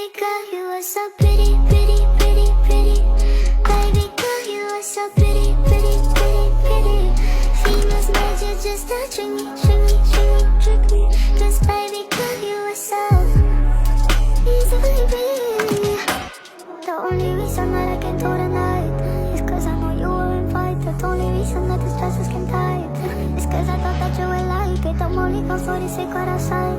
Baby girl, you are so pretty, pretty, pretty, pretty. Baby girl, you are so pretty, pretty, pretty, pretty. Females made you just to trick me, trick me, trick me, trick me. 'Cause baby girl, you are so easy, baby. The only reason that I can do tonight is 'cause I know you were invited. The only reason that this dress is skin tight is 'cause I thought that you would like it. I'm only gone for the sake of outside.